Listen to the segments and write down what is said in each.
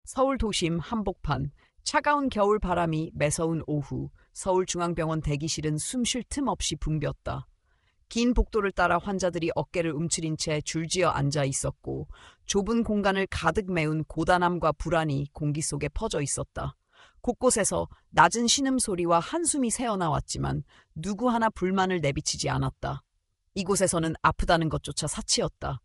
서울 도심 한복판, 차가운 겨울 바람이 매서운 오후, 서울중앙병원 대기실은 숨 쉴 틈 없이 붐볐다. 긴 복도를 따라 환자들이 어깨를 움츠린 채 줄지어 앉아 있었고 좁은 공간을 가득 메운 고단함과 불안이 공기 속에 퍼져 있었다. 곳곳에서 낮은 신음소리와 한숨이 새어나왔지만 누구 하나 불만을 내비치지 않았다. 이곳에서는 아프다는 것조차 사치였다.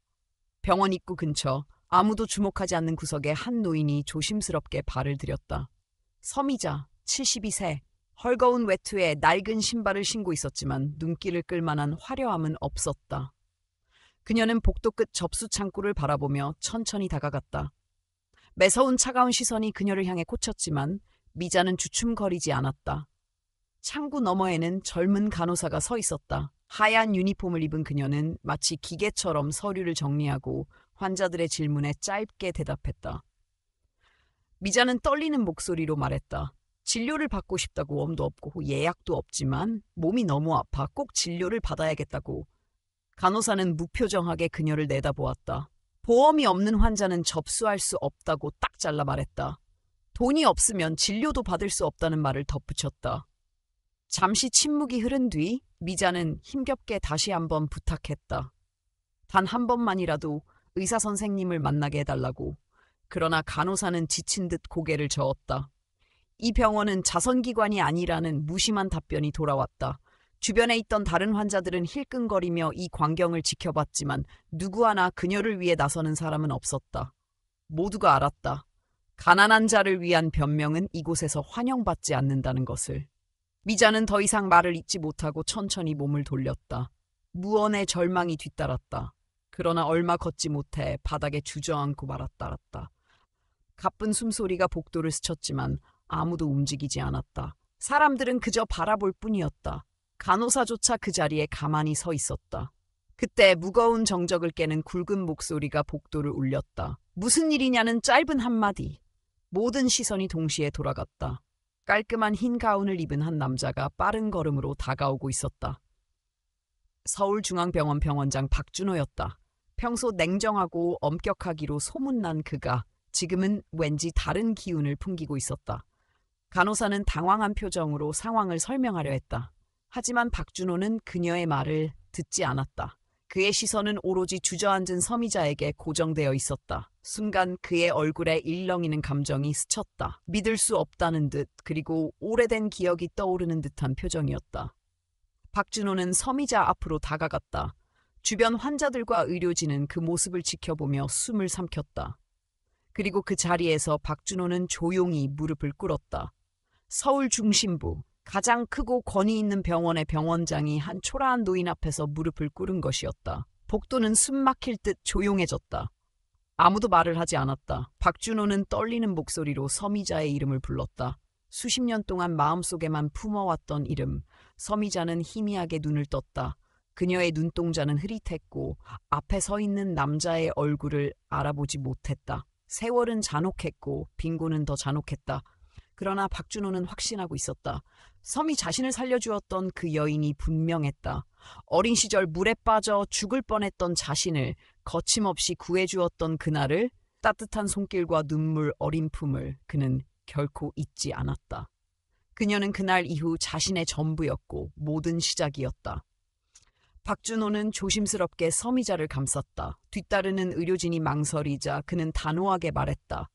병원 입구 근처 아무도 주목하지 않는 구석에 한 노인이 조심스럽게 발을 들였다. 서미자, 72세. 헐거운 외투에 낡은 신발을 신고 있었지만 눈길을 끌만한 화려함은 없었다. 그녀는 복도 끝 접수 창구를 바라보며 천천히 다가갔다. 매서운 차가운 시선이 그녀를 향해 꽂혔지만 미자는 주춤거리지 않았다. 창구 너머에는 젊은 간호사가 서 있었다. 하얀 유니폼을 입은 그녀는 마치 기계처럼 서류를 정리하고 환자들의 질문에 짧게 대답했다. 미자는 떨리는 목소리로 말했다. 진료를 받고 싶다고 웜도 없고 예약도 없지만 몸이 너무 아파 꼭 진료를 받아야겠다고. 간호사는 무표정하게 그녀를 내다보았다. 보험이 없는 환자는 접수할 수 없다고 딱 잘라 말했다. 돈이 없으면 진료도 받을 수 없다는 말을 덧붙였다. 잠시 침묵이 흐른 뒤 미자는 힘겹게 다시 한번 부탁했다. 단 한 번만이라도 의사 선생님을 만나게 해달라고. 그러나 간호사는 지친 듯 고개를 저었다. 이 병원은 자선기관이 아니라는 무심한 답변이 돌아왔다. 주변에 있던 다른 환자들은 힐끔거리며 이 광경을 지켜봤지만 누구 하나 그녀를 위해 나서는 사람은 없었다. 모두가 알았다. 가난한 자를 위한 변명은 이곳에서 환영받지 않는다는 것을. 미자는 더 이상 말을 잇지 못하고 천천히 몸을 돌렸다. 무언의 절망이 뒤따랐다. 그러나 얼마 걷지 못해 바닥에 주저앉고 말았다. 가쁜 숨소리가 복도를 스쳤지만 아무도 움직이지 않았다. 사람들은 그저 바라볼 뿐이었다. 간호사조차 그 자리에 가만히 서 있었다. 그때 무거운 정적을 깨는 굵은 목소리가 복도를 울렸다. 무슨 일이냐는 짧은 한마디. 모든 시선이 동시에 돌아갔다. 깔끔한 흰 가운을 입은 한 남자가 빠른 걸음으로 다가오고 있었다. 서울중앙병원 병원장 박준호였다. 평소 냉정하고 엄격하기로 소문난 그가 지금은 왠지 다른 기운을 풍기고 있었다. 간호사는 당황한 표정으로 상황을 설명하려 했다. 하지만 박준호는 그녀의 말을 듣지 않았다. 그의 시선은 오로지 주저앉은 서미자에게 고정되어 있었다. 순간 그의 얼굴에 일렁이는 감정이 스쳤다. 믿을 수 없다는 듯 그리고 오래된 기억이 떠오르는 듯한 표정이었다. 박준호는 서미자 앞으로 다가갔다. 주변 환자들과 의료진은 그 모습을 지켜보며 숨을 삼켰다. 그리고 그 자리에서 박준호는 조용히 무릎을 꿇었다. 서울 중심부, 가장 크고 권위 있는 병원의 병원장이 한 초라한 노인 앞에서 무릎을 꿇은 것이었다. 복도는 숨 막힐 듯 조용해졌다. 아무도 말을 하지 않았다. 박준호는 떨리는 목소리로 서미자의 이름을 불렀다. 수십 년 동안 마음속에만 품어왔던 이름. 서미자는 희미하게 눈을 떴다. 그녀의 눈동자는 흐릿했고 앞에 서 있는 남자의 얼굴을 알아보지 못했다. 세월은 잔혹했고 빈곤은 더 잔혹했다. 그러나 박준호는 확신하고 있었다. 섬이 자신을 살려주었던 그 여인이 분명했다. 어린 시절 물에 빠져 죽을 뻔했던 자신을 거침없이 구해주었던 그날을, 따뜻한 손길과 눈물 어린 품을 그는 결코 잊지 않았다. 그녀는 그날 이후 자신의 전부였고 모든 시작이었다. 박준호는 조심스럽게 서미자를 감쌌다. 뒤따르는 의료진이 망설이자 그는 단호하게 말했다.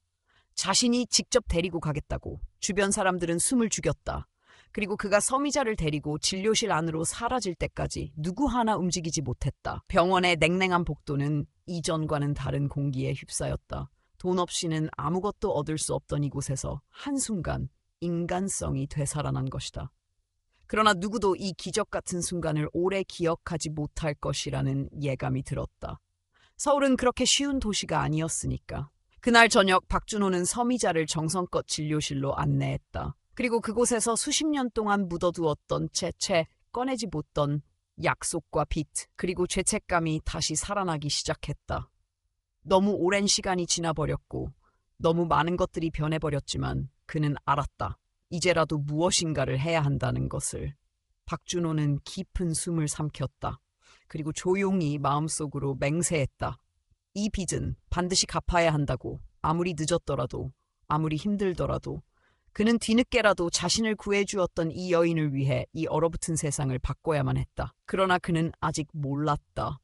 자신이 직접 데리고 가겠다고. 주변 사람들은 숨을 죽였다. 그리고 그가 서미자를 데리고 진료실 안으로 사라질 때까지 누구 하나 움직이지 못했다. 병원의 냉랭한 복도는 이전과는 다른 공기에 휩싸였다. 돈 없이는 아무것도 얻을 수 없던 이곳에서 한순간 인간성이 되살아난 것이다. 그러나 누구도 이 기적 같은 순간을 오래 기억하지 못할 것이라는 예감이 들었다. 서울은 그렇게 쉬운 도시가 아니었으니까. 그날 저녁 박준호는 서미자를 정성껏 진료실로 안내했다. 그리고 그곳에서 수십 년 동안 묻어두었던 채 꺼내지 못던 약속과 빚, 그리고 죄책감이 다시 살아나기 시작했다. 너무 오랜 시간이 지나버렸고 너무 많은 것들이 변해버렸지만 그는 알았다. 이제라도 무엇인가를 해야 한다는 것을. 박준호는 깊은 숨을 삼켰다. 그리고 조용히 마음속으로 맹세했다. 이 빚은 반드시 갚아야 한다고. 아무리 늦었더라도 아무리 힘들더라도. 그는 뒤늦게라도 자신을 구해주었던 이 여인을 위해 이 얼어붙은 세상을 바꿔야만 했다. 그러나 그는 아직 몰랐다.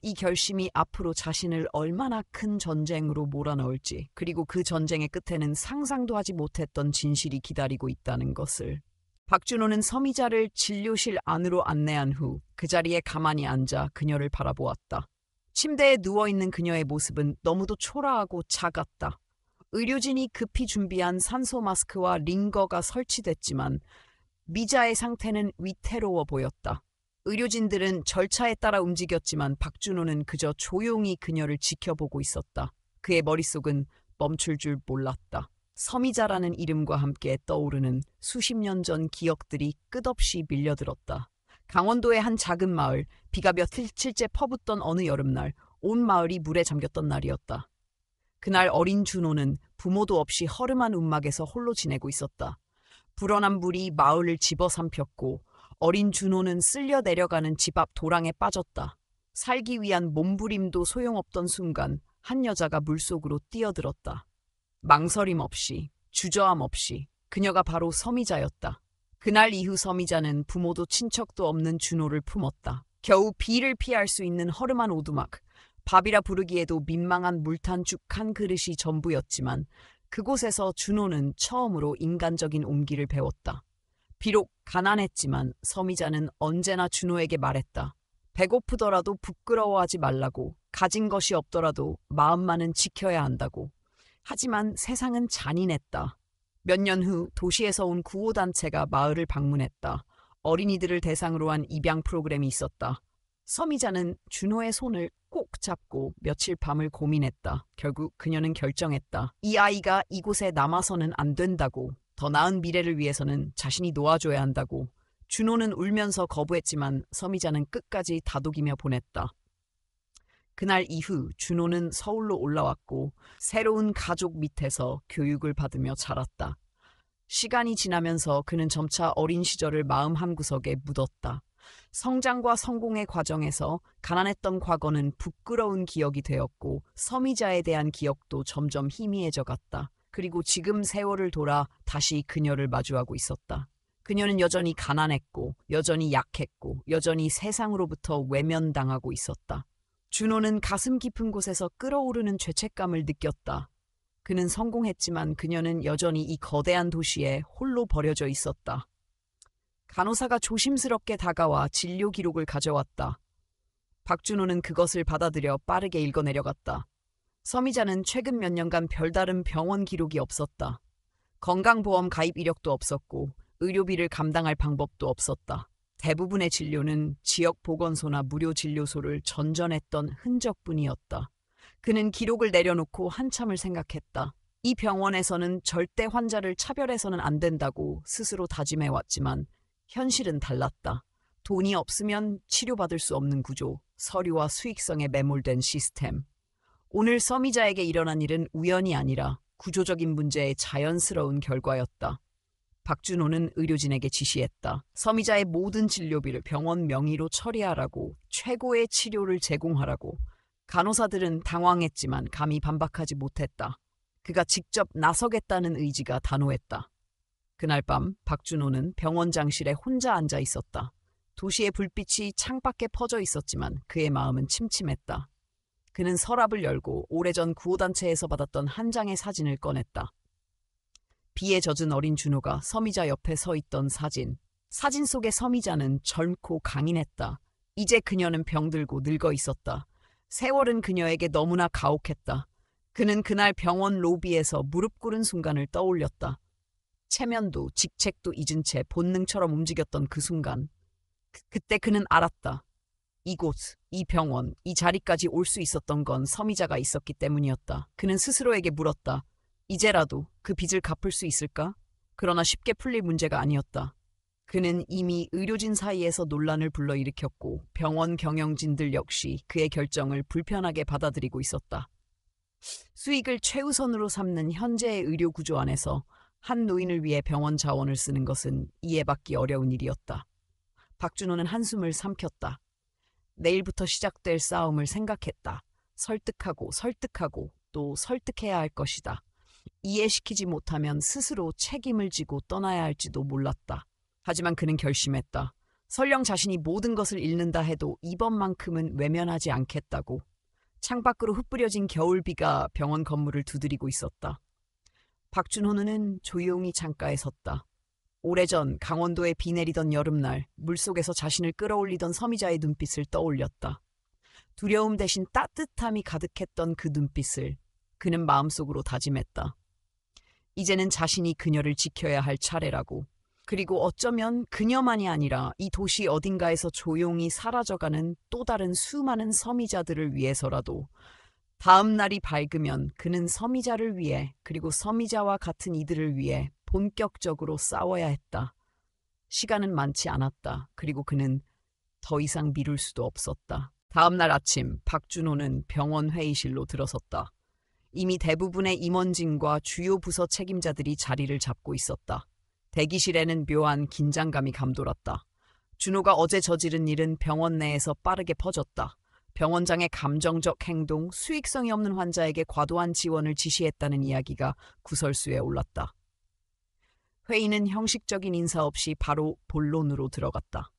이 결심이 앞으로 자신을 얼마나 큰 전쟁으로 몰아넣을지, 그리고 그 전쟁의 끝에는 상상도 하지 못했던 진실이 기다리고 있다는 것을. 박준호는 서미자를 진료실 안으로 안내한 후 그 자리에 가만히 앉아 그녀를 바라보았다. 침대에 누워있는 그녀의 모습은 너무도 초라하고 작았다. 의료진이 급히 준비한 산소 마스크와 링거가 설치됐지만 미자의 상태는 위태로워 보였다. 의료진들은 절차에 따라 움직였지만 박준호는 그저 조용히 그녀를 지켜보고 있었다. 그의 머릿속은 멈출 줄 몰랐다. 서미자라는 이름과 함께 떠오르는 수십 년 전 기억들이 끝없이 밀려들었다. 강원도의 한 작은 마을, 비가 며칠째 퍼붓던 어느 여름날, 온 마을이 물에 잠겼던 날이었다. 그날 어린 준호는 부모도 없이 허름한 움막에서 홀로 지내고 있었다. 불어난 물이 마을을 집어삼켰고 어린 준호는 쓸려 내려가는 집 앞 도랑에 빠졌다. 살기 위한 몸부림도 소용없던 순간 한 여자가 물속으로 뛰어들었다. 망설임 없이, 주저함 없이 그녀가 바로 서미자였다. 그날 이후 서미자는 부모도 친척도 없는 준호를 품었다. 겨우 비를 피할 수 있는 허름한 오두막, 밥이라 부르기에도 민망한 물탄죽 한 그릇이 전부였지만 그곳에서 준호는 처음으로 인간적인 온기를 배웠다. 비록 가난했지만 서미자는 언제나 준호에게 말했다. 배고프더라도 부끄러워하지 말라고, 가진 것이 없더라도 마음만은 지켜야 한다고. 하지만 세상은 잔인했다. 몇 년 후 도시에서 온 구호단체가 마을을 방문했다. 어린이들을 대상으로 한 입양 프로그램이 있었다. 서미자는 준호의 손을 꼭 잡고 며칠 밤을 고민했다. 결국 그녀는 결정했다. 이 아이가 이곳에 남아서는 안 된다고. 더 나은 미래를 위해서는 자신이 놓아줘야 한다고. 준호는 울면서 거부했지만 서미자는 끝까지 다독이며 보냈다. 그날 이후 준호는 서울로 올라왔고 새로운 가족 밑에서 교육을 받으며 자랐다. 시간이 지나면서 그는 점차 어린 시절을 마음 한구석에 묻었다. 성장과 성공의 과정에서 가난했던 과거는 부끄러운 기억이 되었고 서미자에 대한 기억도 점점 희미해져 갔다. 그리고 지금 세월을 돌아 다시 그녀를 마주하고 있었다. 그녀는 여전히 가난했고 여전히 약했고 여전히 세상으로부터 외면당하고 있었다. 준호는 가슴 깊은 곳에서 끓어오르는 죄책감을 느꼈다. 그는 성공했지만 그녀는 여전히 이 거대한 도시에 홀로 버려져 있었다. 간호사가 조심스럽게 다가와 진료 기록을 가져왔다. 박준호는 그것을 받아들여 빠르게 읽어내려갔다. 서미자는 최근 몇 년간 별다른 병원 기록이 없었다. 건강보험 가입 이력도 없었고 의료비를 감당할 방법도 없었다. 대부분의 진료는 지역 보건소나 무료 진료소를 전전했던 흔적뿐이었다. 그는 기록을 내려놓고 한참을 생각했다. 이 병원에서는 절대 환자를 차별해서는 안 된다고 스스로 다짐해왔지만 현실은 달랐다. 돈이 없으면 치료받을 수 없는 구조, 서류와 수익성에 매몰된 시스템. 오늘 서미자에게 일어난 일은 우연이 아니라 구조적인 문제의 자연스러운 결과였다. 박준호는 의료진에게 지시했다. 서미자의 모든 진료비를 병원 명의로 처리하라고, 최고의 치료를 제공하라고. 간호사들은 당황했지만 감히 반박하지 못했다. 그가 직접 나서겠다는 의지가 단호했다. 그날 밤 박준호는 병원장실에 혼자 앉아 있었다. 도시의 불빛이 창밖에 퍼져 있었지만 그의 마음은 침침했다. 그는 서랍을 열고 오래전 구호단체에서 받았던 한 장의 사진을 꺼냈다. 비에 젖은 어린 준호가 서미자 옆에 서 있던 사진. 사진 속의 서미자는 젊고 강인했다. 이제 그녀는 병들고 늙어 있었다. 세월은 그녀에게 너무나 가혹했다. 그는 그날 병원 로비에서 무릎 꿇은 순간을 떠올렸다. 체면도 직책도 잊은 채 본능처럼 움직였던 그 순간. 그때 그는 알았다. 이곳, 이 병원, 이 자리까지 올 수 있었던 건 서미자가 있었기 때문이었다. 그는 스스로에게 물었다. 이제라도 그 빚을 갚을 수 있을까? 그러나 쉽게 풀릴 문제가 아니었다. 그는 이미 의료진 사이에서 논란을 불러일으켰고 병원 경영진들 역시 그의 결정을 불편하게 받아들이고 있었다. 수익을 최우선으로 삼는 현재의 의료 구조 안에서 한 노인을 위해 병원 자원을 쓰는 것은 이해받기 어려운 일이었다. 박준호는 한숨을 삼켰다. 내일부터 시작될 싸움을 생각했다. 설득하고 또 설득해야 할 것이다. 이해시키지 못하면 스스로 책임을 지고 떠나야 할지도 몰랐다. 하지만 그는 결심했다. 설령 자신이 모든 것을 잃는다 해도 이번만큼은 외면하지 않겠다고. 창밖으로 흩뿌려진 겨울비가 병원 건물을 두드리고 있었다. 박준호는 조용히 창가에 섰다. 오래전 강원도에 비 내리던 여름날 물속에서 자신을 끌어올리던 서미자의 눈빛을 떠올렸다. 두려움 대신 따뜻함이 가득했던 그 눈빛을 그는 마음속으로 다짐했다. 이제는 자신이 그녀를 지켜야 할 차례라고. 그리고 어쩌면 그녀만이 아니라 이 도시 어딘가에서 조용히 사라져가는 또 다른 수많은 서미자들을 위해서라도 다음 날이 밝으면 그는 서미자를 위해 그리고 서미자와 같은 이들을 위해 본격적으로 싸워야 했다. 시간은 많지 않았다. 그리고 그는 더 이상 미룰 수도 없었다. 다음 날 아침 박준호는 병원 회의실로 들어섰다. 이미 대부분의 임원진과 주요 부서 책임자들이 자리를 잡고 있었다. 대기실에는 묘한 긴장감이 감돌았다. 준호가 어제 저지른 일은 병원 내에서 빠르게 퍼졌다. 병원장의 감정적 행동, 수익성이 없는 환자에게 과도한 지원을 지시했다는 이야기가 구설수에 올랐다. 회의는 형식적인 인사 없이 바로 본론으로 들어갔다.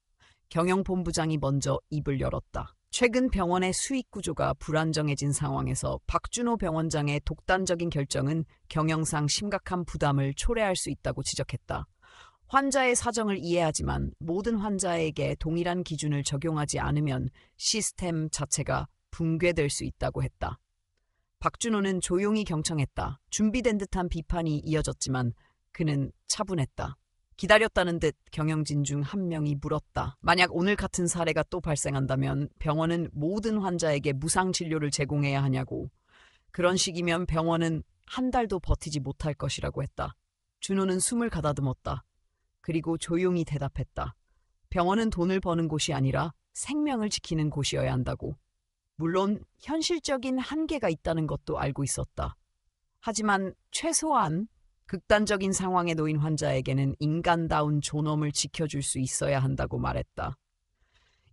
경영본부장이 먼저 입을 열었다. 최근 병원의 수익 구조가 불안정해진 상황에서 박준호 병원장의 독단적인 결정은 경영상 심각한 부담을 초래할 수 있다고 지적했다. 환자의 사정을 이해하지만 모든 환자에게 동일한 기준을 적용하지 않으면 시스템 자체가 붕괴될 수 있다고 했다. 박준호는 조용히 경청했다. 준비된 듯한 비판이 이어졌지만 그는 차분했다. 기다렸다는 듯 경영진 중 한 명이 물었다. 만약 오늘 같은 사례가 또 발생한다면 병원은 모든 환자에게 무상 진료를 제공해야 하냐고. 그런 식이면 병원은 한 달도 버티지 못할 것이라고 했다. 준호는 숨을 가다듬었다. 그리고 조용히 대답했다. 병원은 돈을 버는 곳이 아니라 생명을 지키는 곳이어야 한다고. 물론 현실적인 한계가 있다는 것도 알고 있었다. 하지만 최소한 극단적인 상황에 놓인 환자에게는 인간다운 존엄을 지켜줄 수 있어야 한다고 말했다.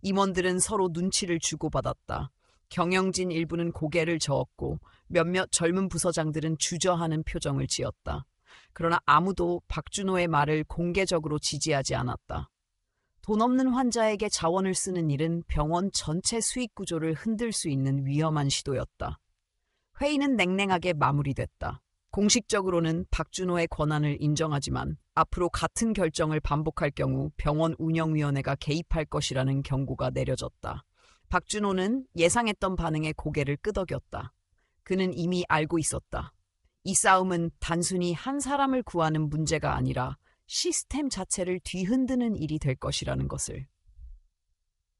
임원들은 서로 눈치를 주고받았다. 경영진 일부는 고개를 저었고 몇몇 젊은 부서장들은 주저하는 표정을 지었다. 그러나 아무도 박준호의 말을 공개적으로 지지하지 않았다. 돈 없는 환자에게 자원을 쓰는 일은 병원 전체 수익 구조를 흔들 수 있는 위험한 시도였다. 회의는 냉랭하게 마무리됐다. 공식적으로는 박준호의 권한을 인정하지만 앞으로 같은 결정을 반복할 경우 병원 운영위원회가 개입할 것이라는 경고가 내려졌다. 박준호는 예상했던 반응에 고개를 끄덕였다. 그는 이미 알고 있었다. 이 싸움은 단순히 한 사람을 구하는 문제가 아니라 시스템 자체를 뒤흔드는 일이 될 것이라는 것을.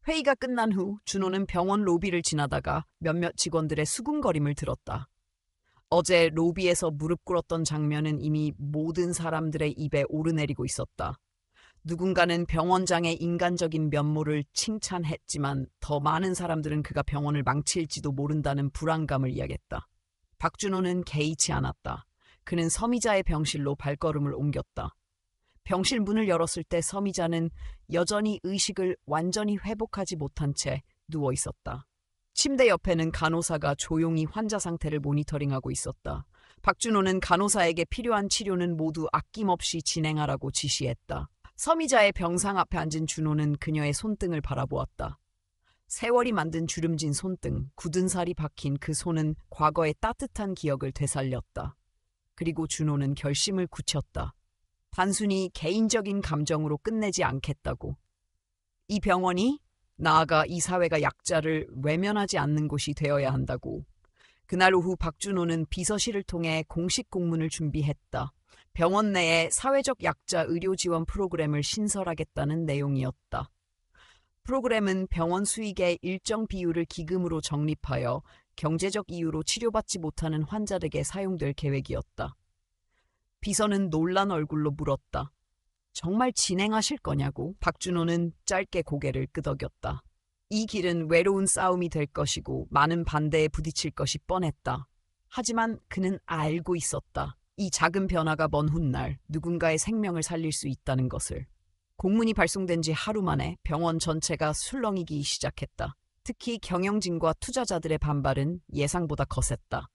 회의가 끝난 후 준호는 병원 로비를 지나다가 몇몇 직원들의 수군거림을 들었다. 어제 로비에서 무릎 꿇었던 장면은 이미 모든 사람들의 입에 오르내리고 있었다. 누군가는 병원장의 인간적인 면모를 칭찬했지만 더 많은 사람들은 그가 병원을 망칠지도 모른다는 불안감을 이야기했다. 박준호는 개의치 않았다. 그는 서미자의 병실로 발걸음을 옮겼다. 병실 문을 열었을 때 서미자는 여전히 의식을 완전히 회복하지 못한 채 누워 있었다. 침대 옆에는 간호사가 조용히 환자 상태를 모니터링하고 있었다. 박준호는 간호사에게 필요한 치료는 모두 아낌없이 진행하라고 지시했다. 서미자의 병상 앞에 앉은 준호는 그녀의 손등을 바라보았다. 세월이 만든 주름진 손등, 굳은 살이 박힌 그 손은 과거의 따뜻한 기억을 되살렸다. 그리고 준호는 결심을 굳혔다. 단순히 개인적인 감정으로 끝내지 않겠다고. 이 병원이 나아가 이 사회가 약자를 외면하지 않는 곳이 되어야 한다고. 그날 오후 박준호는 비서실을 통해 공식 공문을 준비했다. 병원 내에 사회적 약자 의료 지원 프로그램을 신설하겠다는 내용이었다. 프로그램은 병원 수익의 일정 비율을 기금으로 적립하여 경제적 이유로 치료받지 못하는 환자에게 사용될 계획이었다. 비서는 놀란 얼굴로 물었다. 정말 진행하실 거냐고. 박준호는 짧게 고개를 끄덕였다. 이 길은 외로운 싸움이 될 것이고 많은 반대에 부딪힐 것이 뻔했다. 하지만 그는 알고 있었다. 이 작은 변화가 먼 훗날 누군가의 생명을 살릴 수 있다는 것을. 공문이 발송된 지 하루 만에 병원 전체가 술렁이기 시작했다. 특히 경영진과 투자자들의 반발은 예상보다 거셌다.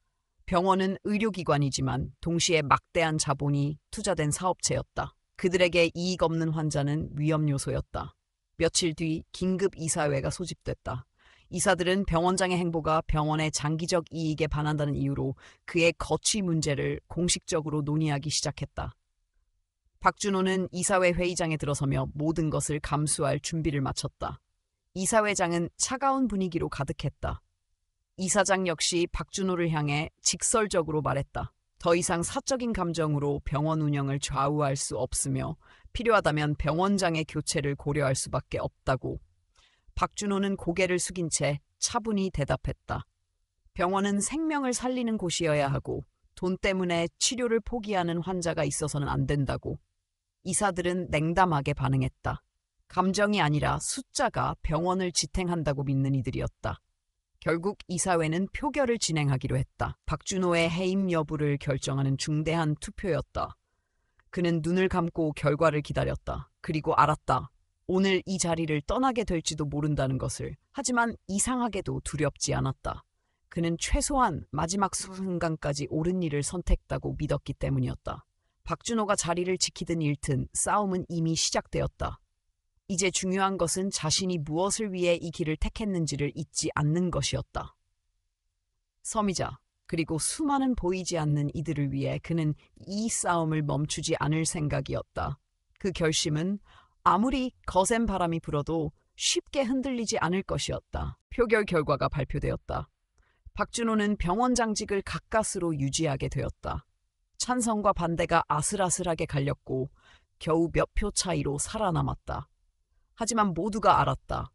병원은 의료기관이지만 동시에 막대한 자본이 투자된 사업체였다. 그들에게 이익 없는 환자는 위험 요소였다. 며칠 뒤 긴급 이사회가 소집됐다. 이사들은 병원장의 행보가 병원의 장기적 이익에 반한다는 이유로 그의 거취 문제를 공식적으로 논의하기 시작했다. 박준호는 이사회 회의장에 들어서며 모든 것을 감수할 준비를 마쳤다. 이사회장은 차가운 분위기로 가득했다. 이사장 역시 박준호를 향해 직설적으로 말했다. 더 이상 사적인 감정으로 병원 운영을 좌우할 수 없으며 필요하다면 병원장의 교체를 고려할 수밖에 없다고. 박준호는 고개를 숙인 채 차분히 대답했다. 병원은 생명을 살리는 곳이어야 하고 돈 때문에 치료를 포기하는 환자가 있어서는 안 된다고. 이사들은 냉담하게 반응했다. 감정이 아니라 숫자가 병원을 지탱한다고 믿는 이들이었다. 결국 이사회는 표결을 진행하기로 했다. 박준호의 해임 여부를 결정하는 중대한 투표였다. 그는 눈을 감고 결과를 기다렸다. 그리고 알았다. 오늘 이 자리를 떠나게 될지도 모른다는 것을. 하지만 이상하게도 두렵지 않았다. 그는 최소한 마지막 순간까지 옳은 일을 선택했다고 믿었기 때문이었다. 박준호가 자리를 지키든 잃든 싸움은 이미 시작되었다. 이제 중요한 것은 자신이 무엇을 위해 이 길을 택했는지를 잊지 않는 것이었다. 서미자, 그리고 수많은 보이지 않는 이들을 위해 그는 이 싸움을 멈추지 않을 생각이었다. 그 결심은 아무리 거센 바람이 불어도 쉽게 흔들리지 않을 것이었다. 표결 결과가 발표되었다. 박준호는 병원장직을 가까스로 유지하게 되었다. 찬성과 반대가 아슬아슬하게 갈렸고 겨우 몇 표 차이로 살아남았다. 하지만 모두가 알았다.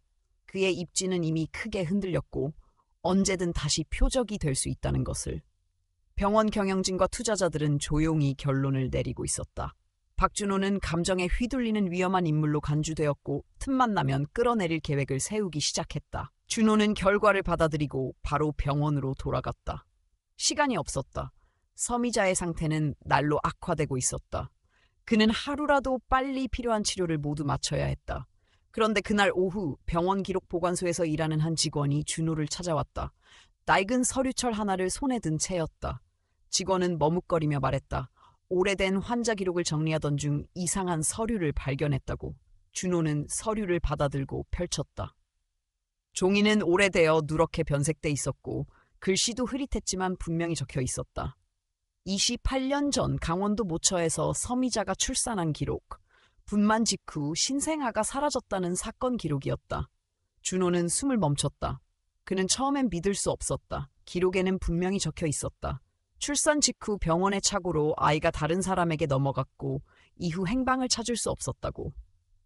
그의 입지는 이미 크게 흔들렸고 언제든 다시 표적이 될 수 있다는 것을. 병원 경영진과 투자자들은 조용히 결론을 내리고 있었다. 박준호는 감정에 휘둘리는 위험한 인물로 간주되었고 틈만 나면 끌어내릴 계획을 세우기 시작했다. 준호는 결과를 받아들이고 바로 병원으로 돌아갔다. 시간이 없었다. 서미자의 상태는 날로 악화되고 있었다. 그는 하루라도 빨리 필요한 치료를 모두 마쳐야 했다. 그런데 그날 오후 병원 기록 보관소에서 일하는 한 직원이 준호를 찾아왔다. 낡은 서류철 하나를 손에 든 채였다. 직원은 머뭇거리며 말했다. 오래된 환자 기록을 정리하던 중 이상한 서류를 발견했다고. 준호는 서류를 받아들고 펼쳤다. 종이는 오래되어 누렇게 변색돼 있었고 글씨도 흐릿했지만 분명히 적혀 있었다. 28년 전 강원도 모처에서 서미자가 출산한 기록. 분만 직후 신생아가 사라졌다는 사건 기록이었다. 준호는 숨을 멈췄다. 그는 처음엔 믿을 수 없었다. 기록에는 분명히 적혀 있었다. 출산 직후 병원의 착오로 아이가 다른 사람에게 넘어갔고 이후 행방을 찾을 수 없었다고.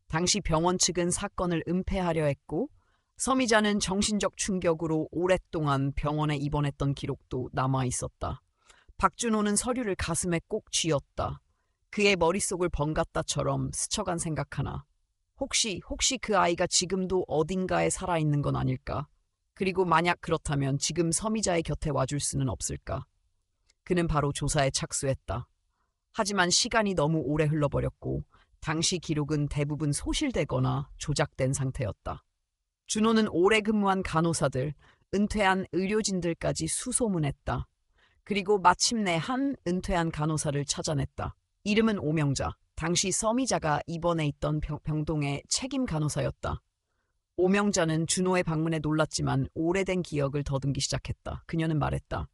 당시 병원 측은 사건을 은폐하려 했고 서미자는 정신적 충격으로 오랫동안 병원에 입원했던 기록도 남아 있었다. 박준호는 서류를 가슴에 꼭 쥐었다. 그의 머릿속을 번갔다처럼 스쳐간 생각 하나. 혹시 그 아이가 지금도 어딘가에 살아있는 건 아닐까? 그리고 만약 그렇다면 지금 서미자의 곁에 와줄 수는 없을까? 그는 바로 조사에 착수했다. 하지만 시간이 너무 오래 흘러버렸고 당시 기록은 대부분 소실되거나 조작된 상태였다. 준호는 오래 근무한 간호사들, 은퇴한 의료진들까지 수소문했다. 그리고 마침내 한 은퇴한 간호사를 찾아냈다. 이름은 오명자. 당시 서미자가 입원해 있던 병동의 책임 간호사였다. 오명자는 준호의 방문에 놀랐지만 오래된 기억을 더듬기 시작했다. 그녀는 말했다.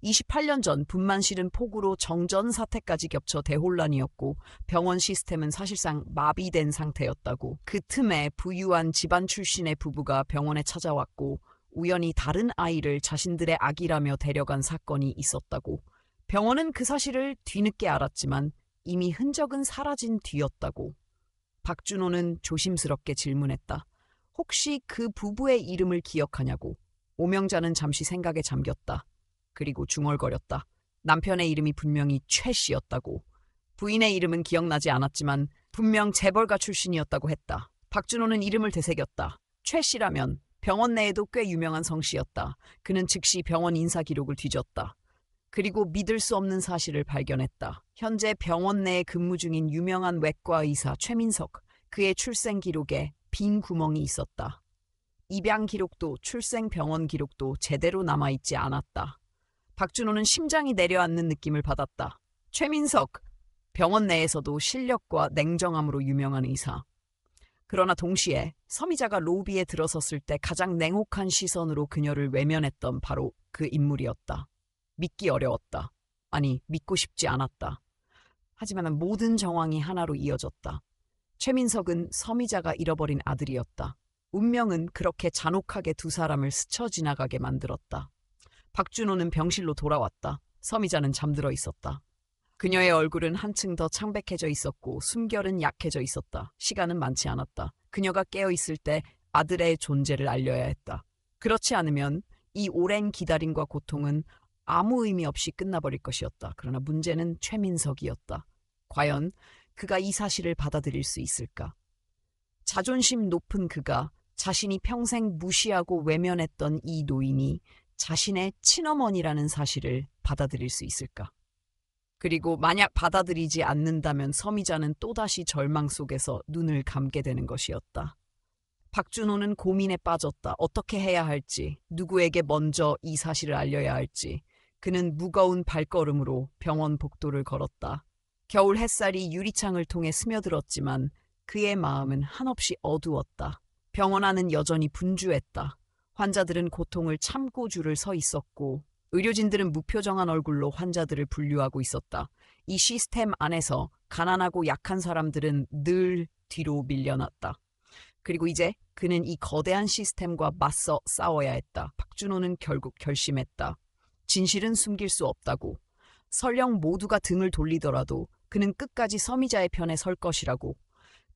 28년 전 분만 실은 폭우로 정전 사태까지 겹쳐 대혼란이었고 병원 시스템은 사실상 마비된 상태였다고. 그 틈에 부유한 집안 출신의 부부가 병원에 찾아왔고 우연히 다른 아이를 자신들의 아기라며 데려간 사건이 있었다고. 병원은 그 사실을 뒤늦게 알았지만 이미 흔적은 사라진 뒤였다고. 박준호는 조심스럽게 질문했다. 혹시 그 부부의 이름을 기억하냐고. 오명자는 잠시 생각에 잠겼다. 그리고 중얼거렸다. 남편의 이름이 분명히 최 씨였다고. 부인의 이름은 기억나지 않았지만 분명 재벌가 출신이었다고 했다. 박준호는 이름을 되새겼다. 최 씨라면 병원 내에도 꽤 유명한 성씨였다. 그는 즉시 병원 인사 기록을 뒤졌다. 그리고 믿을 수 없는 사실을 발견했다. 현재 병원 내에 근무 중인 유명한 외과 의사 최민석, 그의 출생 기록에 빈 구멍이 있었다. 입양 기록도 출생 병원 기록도 제대로 남아있지 않았다. 박준호는 심장이 내려앉는 느낌을 받았다. 최민석, 병원 내에서도 실력과 냉정함으로 유명한 의사. 그러나 동시에 서미자가 로비에 들어섰을 때 가장 냉혹한 시선으로 그녀를 외면했던 바로 그 인물이었다. 믿기 어려웠다. 아니, 믿고 싶지 않았다. 하지만 모든 정황이 하나로 이어졌다. 최민석은 서미자가 잃어버린 아들이었다. 운명은 그렇게 잔혹하게 두 사람을 스쳐 지나가게 만들었다. 박준호는 병실로 돌아왔다. 서미자는 잠들어 있었다. 그녀의 얼굴은 한층 더 창백해져 있었고 숨결은 약해져 있었다. 시간은 많지 않았다. 그녀가 깨어있을 때 아들의 존재를 알려야 했다. 그렇지 않으면 이 오랜 기다림과 고통은 아무 의미 없이 끝나버릴 것이었다. 그러나 문제는 최민석이었다. 과연 그가 이 사실을 받아들일 수 있을까? 자존심 높은 그가 자신이 평생 무시하고 외면했던 이 노인이 자신의 친어머니라는 사실을 받아들일 수 있을까? 그리고 만약 받아들이지 않는다면 서미자는 또다시 절망 속에서 눈을 감게 되는 것이었다. 박준호는 고민에 빠졌다. 어떻게 해야 할지, 누구에게 먼저 이 사실을 알려야 할지. 그는 무거운 발걸음으로 병원 복도를 걸었다. 겨울 햇살이 유리창을 통해 스며들었지만 그의 마음은 한없이 어두웠다. 병원 안은 여전히 분주했다. 환자들은 고통을 참고 줄을 서 있었고 의료진들은 무표정한 얼굴로 환자들을 분류하고 있었다. 이 시스템 안에서 가난하고 약한 사람들은 늘 뒤로 밀려났다. 그리고 이제 그는 이 거대한 시스템과 맞서 싸워야 했다. 박준호는 결국 결심했다. 진실은 숨길 수 없다고. 설령 모두가 등을 돌리더라도 그는 끝까지 서미자의 편에 설 것이라고.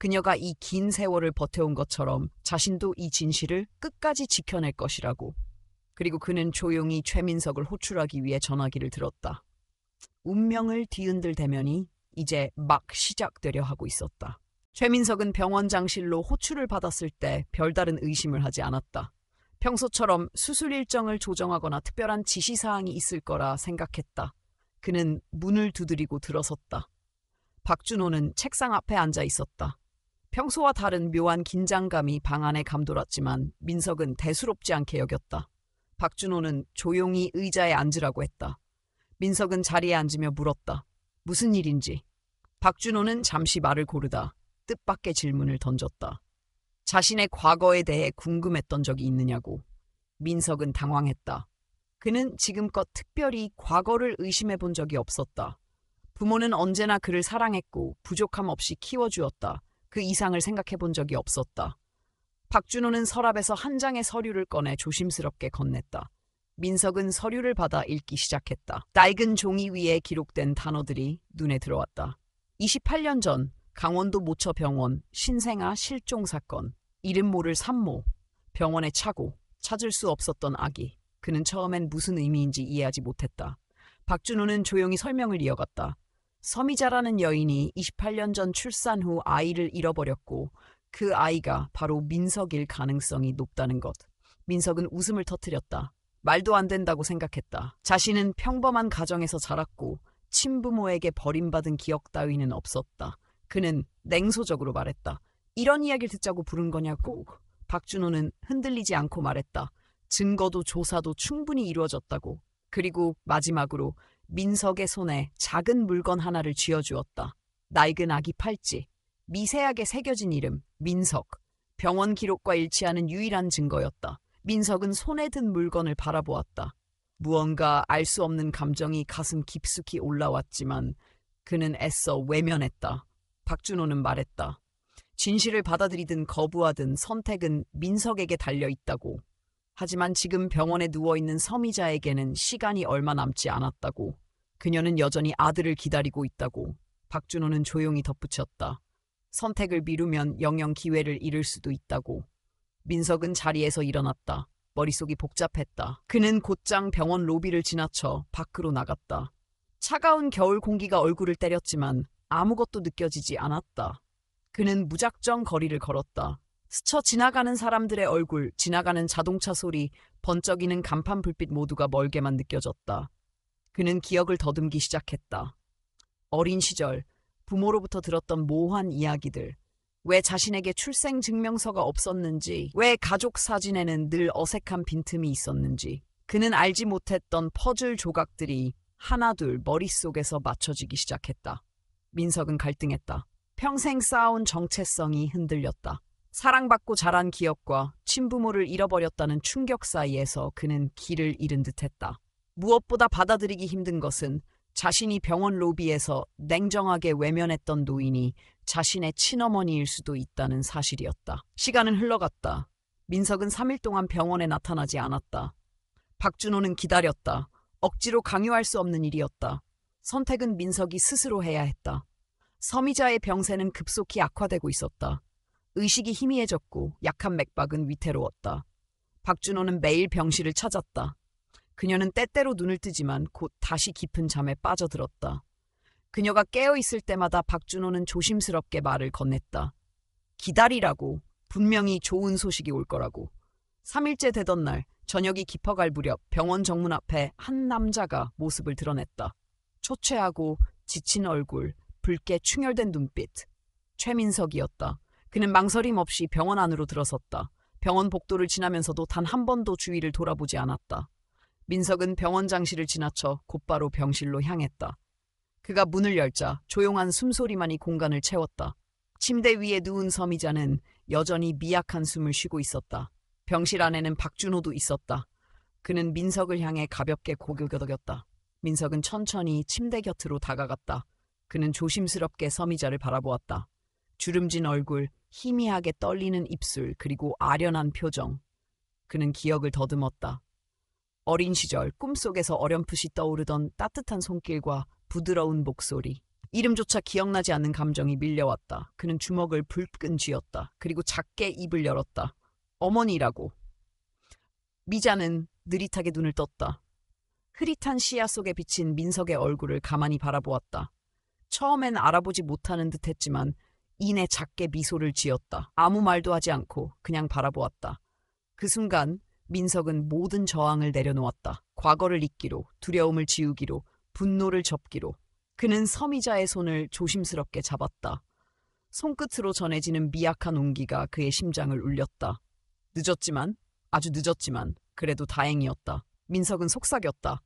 그녀가 이 긴 세월을 버텨온 것처럼 자신도 이 진실을 끝까지 지켜낼 것이라고. 그리고 그는 조용히 최민석을 호출하기 위해 전화기를 들었다. 운명을 뒤흔들 대면이 이제 막 시작되려 하고 있었다. 최민석은 병원 장실로 호출을 받았을 때 별다른 의심을 하지 않았다. 평소처럼 수술 일정을 조정하거나 특별한 지시사항이 있을 거라 생각했다. 그는 문을 두드리고 들어섰다. 박준호는 책상 앞에 앉아 있었다. 평소와 다른 묘한 긴장감이 방 안에 감돌았지만 민석은 대수롭지 않게 여겼다. 박준호는 조용히 의자에 앉으라고 했다. 민석은 자리에 앉으며 물었다. 무슨 일인지. 박준호는 잠시 말을 고르다 뜻밖의 질문을 던졌다. 자신의 과거에 대해 궁금했던 적이 있느냐고. 민석은 당황했다. 그는 지금껏 특별히 과거를 의심해 본 적이 없었다. 부모는 언제나 그를 사랑했고 부족함 없이 키워주었다. 그 이상을 생각해 본 적이 없었다. 박준호는 서랍에서 한 장의 서류를 꺼내 조심스럽게 건넸다. 민석은 서류를 받아 읽기 시작했다. 낡은 종이 위에 기록된 단어들이 눈에 들어왔다. 28년 전 강원도 모처병원 신생아 실종 사건, 이름 모를 산모, 병원의 차고, 찾을 수 없었던 아기. 그는 처음엔 무슨 의미인지 이해하지 못했다. 박준호는 조용히 설명을 이어갔다. 서미자라는 여인이 28년 전 출산 후 아이를 잃어버렸고 그 아이가 바로 민석일 가능성이 높다는 것. 민석은 웃음을 터뜨렸다. 말도 안 된다고 생각했다. 자신은 평범한 가정에서 자랐고 친부모에게 버림받은 기억 따위는 없었다. 그는 냉소적으로 말했다. 이런 이야기를 듣자고 부른 거냐고. 박준호는 흔들리지 않고 말했다. 증거도 조사도 충분히 이루어졌다고. 그리고 마지막으로 민석의 손에 작은 물건 하나를 쥐어주었다. 낡은 아기 팔찌. 미세하게 새겨진 이름, 민석. 병원 기록과 일치하는 유일한 증거였다. 민석은 손에 든 물건을 바라보았다. 무언가 알 수 없는 감정이 가슴 깊숙이 올라왔지만 그는 애써 외면했다. 박준호는 말했다. 진실을 받아들이든 거부하든 선택은 민석에게 달려있다고. 하지만 지금 병원에 누워있는 서미자에게는 시간이 얼마 남지 않았다고. 그녀는 여전히 아들을 기다리고 있다고. 박준호는 조용히 덧붙였다. 선택을 미루면 영영 기회를 잃을 수도 있다고. 민석은 자리에서 일어났다. 머릿속이 복잡했다. 그는 곧장 병원 로비를 지나쳐 밖으로 나갔다. 차가운 겨울 공기가 얼굴을 때렸지만 아무것도 느껴지지 않았다. 그는 무작정 거리를 걸었다. 스쳐 지나가는 사람들의 얼굴, 지나가는 자동차 소리, 번쩍이는 간판 불빛 모두가 멀게만 느껴졌다. 그는 기억을 더듬기 시작했다. 어린 시절, 부모로부터 들었던 모호한 이야기들, 왜 자신에게 출생증명서가 없었는지, 왜 가족 사진에는 늘 어색한 빈틈이 있었는지, 그는 알지 못했던 퍼즐 조각들이 하나둘 머릿속에서 맞춰지기 시작했다. 민석은 갈등했다. 평생 쌓아온 정체성이 흔들렸다. 사랑받고 자란 기억과 친부모를 잃어버렸다는 충격 사이에서 그는 길을 잃은 듯했다. 무엇보다 받아들이기 힘든 것은 자신이 병원 로비에서 냉정하게 외면했던 노인이 자신의 친어머니일 수도 있다는 사실이었다. 시간은 흘러갔다. 민석은 3일 동안 병원에 나타나지 않았다. 박준호는 기다렸다. 억지로 강요할 수 없는 일이었다. 선택은 민석이 스스로 해야 했다. 서미자의 병세는 급속히 악화되고 있었다. 의식이 희미해졌고 약한 맥박은 위태로웠다. 박준호는 매일 병실을 찾았다. 그녀는 때때로 눈을 뜨지만 곧 다시 깊은 잠에 빠져들었다. 그녀가 깨어있을 때마다 박준호는 조심스럽게 말을 건넸다. 기다리라고. 분명히 좋은 소식이 올 거라고. 3일째 되던 날 저녁이 깊어갈 무렵 병원 정문 앞에 한 남자가 모습을 드러냈다. 초췌하고 지친 얼굴, 붉게 충혈된 눈빛. 최민석이었다. 그는 망설임 없이 병원 안으로 들어섰다. 병원 복도를 지나면서도 단 한 번도 주위를 돌아보지 않았다. 민석은 병원 장실을 지나쳐 곧바로 병실로 향했다. 그가 문을 열자 조용한 숨소리만이 공간을 채웠다. 침대 위에 누운 서미자는 여전히 미약한 숨을 쉬고 있었다. 병실 안에는 박준호도 있었다. 그는 민석을 향해 가볍게 고개를 끄덕였다. 민석은 천천히 침대 곁으로 다가갔다. 그는 조심스럽게 서미자를 바라보았다. 주름진 얼굴, 희미하게 떨리는 입술, 그리고 아련한 표정. 그는 기억을 더듬었다. 어린 시절 꿈속에서 어렴풋이 떠오르던 따뜻한 손길과 부드러운 목소리. 이름조차 기억나지 않는 감정이 밀려왔다. 그는 주먹을 불끈 쥐었다. 그리고 작게 입을 열었다. 어머니라고. 미자는 느릿하게 눈을 떴다. 흐릿한 시야 속에 비친 민석의 얼굴을 가만히 바라보았다. 처음엔 알아보지 못하는 듯했지만 이내 작게 미소를 지었다. 아무 말도 하지 않고 그냥 바라보았다. 그 순간 민석은 모든 저항을 내려놓았다. 과거를 잊기로, 두려움을 지우기로, 분노를 접기로. 그는 서미자의 손을 조심스럽게 잡았다. 손끝으로 전해지는 미약한 온기가 그의 심장을 울렸다. 늦었지만, 아주 늦었지만 그래도 다행이었다. 민석은 속삭였다.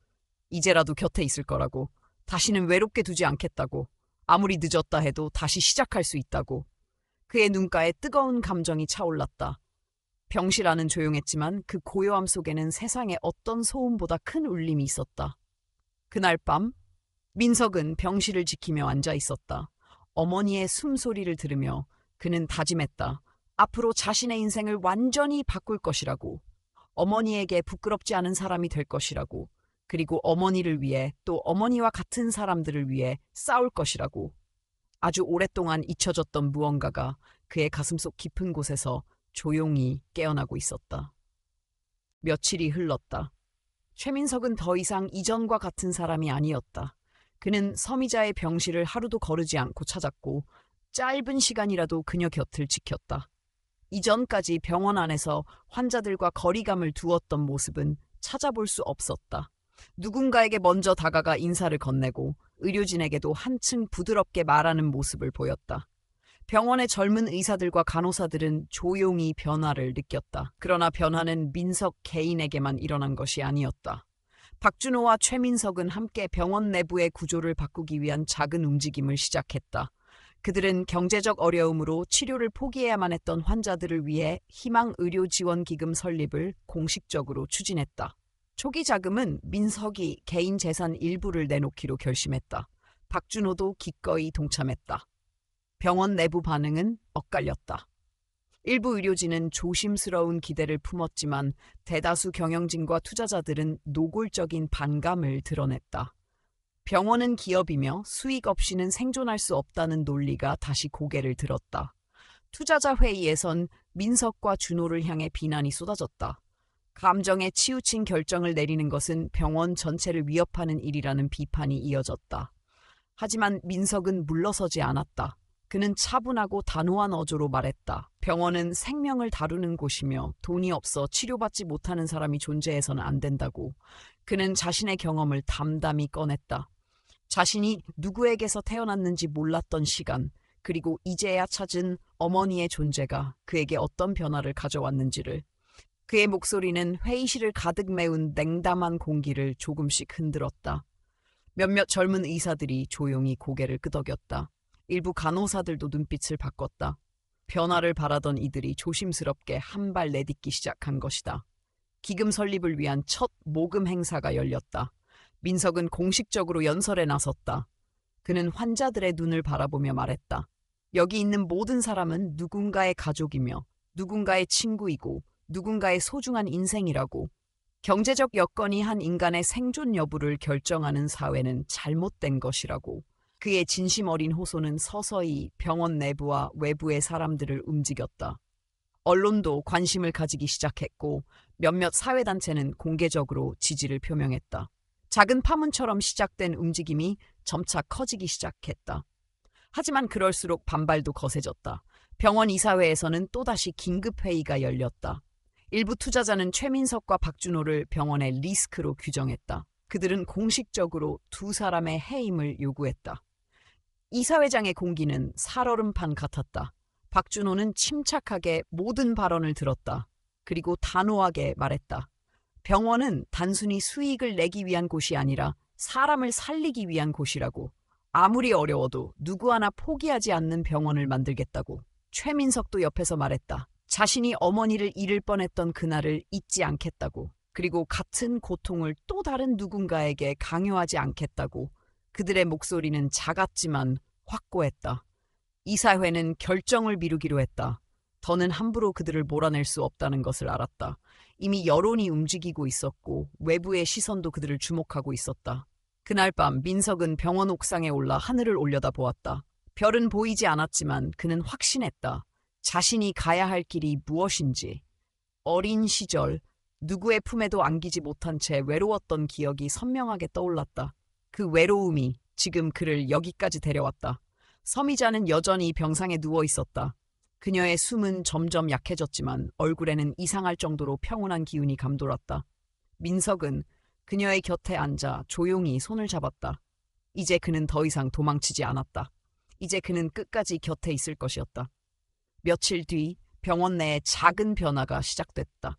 이제라도 곁에 있을 거라고. 다시는 외롭게 두지 않겠다고. 아무리 늦었다 해도 다시 시작할 수 있다고. 그의 눈가에 뜨거운 감정이 차올랐다. 병실 안은 조용했지만 그 고요함 속에는 세상의 어떤 소음보다 큰 울림이 있었다. 그날 밤 민석은 병실을 지키며 앉아 있었다. 어머니의 숨소리를 들으며 그는 다짐했다. 앞으로 자신의 인생을 완전히 바꿀 것이라고. 어머니에게 부끄럽지 않은 사람이 될 것이라고. 그리고 어머니를 위해 또 어머니와 같은 사람들을 위해 싸울 것이라고. 아주 오랫동안 잊혀졌던 무언가가 그의 가슴속 깊은 곳에서 조용히 깨어나고 있었다. 며칠이 흘렀다. 최민석은 더 이상 이전과 같은 사람이 아니었다. 그는 서미자의 병실을 하루도 거르지 않고 찾았고 짧은 시간이라도 그녀 곁을 지켰다. 이전까지 병원 안에서 환자들과 거리감을 두었던 모습은 찾아볼 수 없었다. 누군가에게 먼저 다가가 인사를 건네고 의료진에게도 한층 부드럽게 말하는 모습을 보였다. 병원의 젊은 의사들과 간호사들은 조용히 변화를 느꼈다. 그러나 변화는 민석 개인에게만 일어난 것이 아니었다. 박준호와 최민석은 함께 병원 내부의 구조를 바꾸기 위한 작은 움직임을 시작했다. 그들은 경제적 어려움으로 치료를 포기해야만 했던 환자들을 위해 희망의료지원기금 설립을 공식적으로 추진했다. 초기 자금은 민석이 개인 재산 일부를 내놓기로 결심했다. 박준호도 기꺼이 동참했다. 병원 내부 반응은 엇갈렸다. 일부 의료진은 조심스러운 기대를 품었지만 대다수 경영진과 투자자들은 노골적인 반감을 드러냈다. 병원은 기업이며 수익 없이는 생존할 수 없다는 논리가 다시 고개를 들었다. 투자자 회의에선 민석과 준호를 향해 비난이 쏟아졌다. 감정에 치우친 결정을 내리는 것은 병원 전체를 위협하는 일이라는 비판이 이어졌다. 하지만 민석은 물러서지 않았다. 그는 차분하고 단호한 어조로 말했다. 병원은 생명을 다루는 곳이며 돈이 없어 치료받지 못하는 사람이 존재해서는 안 된다고. 그는 자신의 경험을 담담히 꺼냈다. 자신이 누구에게서 태어났는지 몰랐던 시간, 그리고 이제야 찾은 어머니의 존재가 그에게 어떤 변화를 가져왔는지를. 그의 목소리는 회의실을 가득 메운 냉담한 공기를 조금씩 흔들었다. 몇몇 젊은 의사들이 조용히 고개를 끄덕였다. 일부 간호사들도 눈빛을 바꿨다. 변화를 바라던 이들이 조심스럽게 한 발 내딛기 시작한 것이다. 기금 설립을 위한 첫 모금 행사가 열렸다. 민석은 공식적으로 연설에 나섰다. 그는 환자들의 눈을 바라보며 말했다. 여기 있는 모든 사람은 누군가의 가족이며 누군가의 친구이고 누군가의 소중한 인생이라고. 경제적 여건이 한 인간의 생존 여부를 결정하는 사회는 잘못된 것이라고. 그의 진심 어린 호소는 서서히 병원 내부와 외부의 사람들을 움직였다. 언론도 관심을 가지기 시작했고 몇몇 사회단체는 공개적으로 지지를 표명했다. 작은 파문처럼 시작된 움직임이 점차 커지기 시작했다. 하지만 그럴수록 반발도 거세졌다. 병원 이사회에서는 또다시 긴급회의가 열렸다. 일부 투자자는 최민석과 박준호를 병원의 리스크로 규정했다. 그들은 공식적으로 두 사람의 해임을 요구했다. 이사회장의 공기는 살얼음판 같았다. 박준호는 침착하게 모든 발언을 들었다. 그리고 단호하게 말했다. 병원은 단순히 수익을 내기 위한 곳이 아니라 사람을 살리기 위한 곳이라고. 아무리 어려워도 누구 하나 포기하지 않는 병원을 만들겠다고. 최민석도 옆에서 말했다. 자신이 어머니를 잃을 뻔했던 그날을 잊지 않겠다고. 그리고 같은 고통을 또 다른 누군가에게 강요하지 않겠다고. 그들의 목소리는 작았지만 확고했다. 이사회는 결정을 미루기로 했다. 더는 함부로 그들을 몰아낼 수 없다는 것을 알았다. 이미 여론이 움직이고 있었고 외부의 시선도 그들을 주목하고 있었다. 그날 밤 민석은 병원 옥상에 올라 하늘을 올려다보았다. 별은 보이지 않았지만 그는 확신했다. 자신이 가야 할 길이 무엇인지. 어린 시절 누구의 품에도 안기지 못한 채 외로웠던 기억이 선명하게 떠올랐다. 그 외로움이 지금 그를 여기까지 데려왔다. 서미자는 여전히 병상에 누워 있었다. 그녀의 숨은 점점 약해졌지만 얼굴에는 이상할 정도로 평온한 기운이 감돌았다. 민석은 그녀의 곁에 앉아 조용히 손을 잡았다. 이제 그는 더 이상 도망치지 않았다. 이제 그는 끝까지 곁에 있을 것이었다. 며칠 뒤 병원 내에 작은 변화가 시작됐다.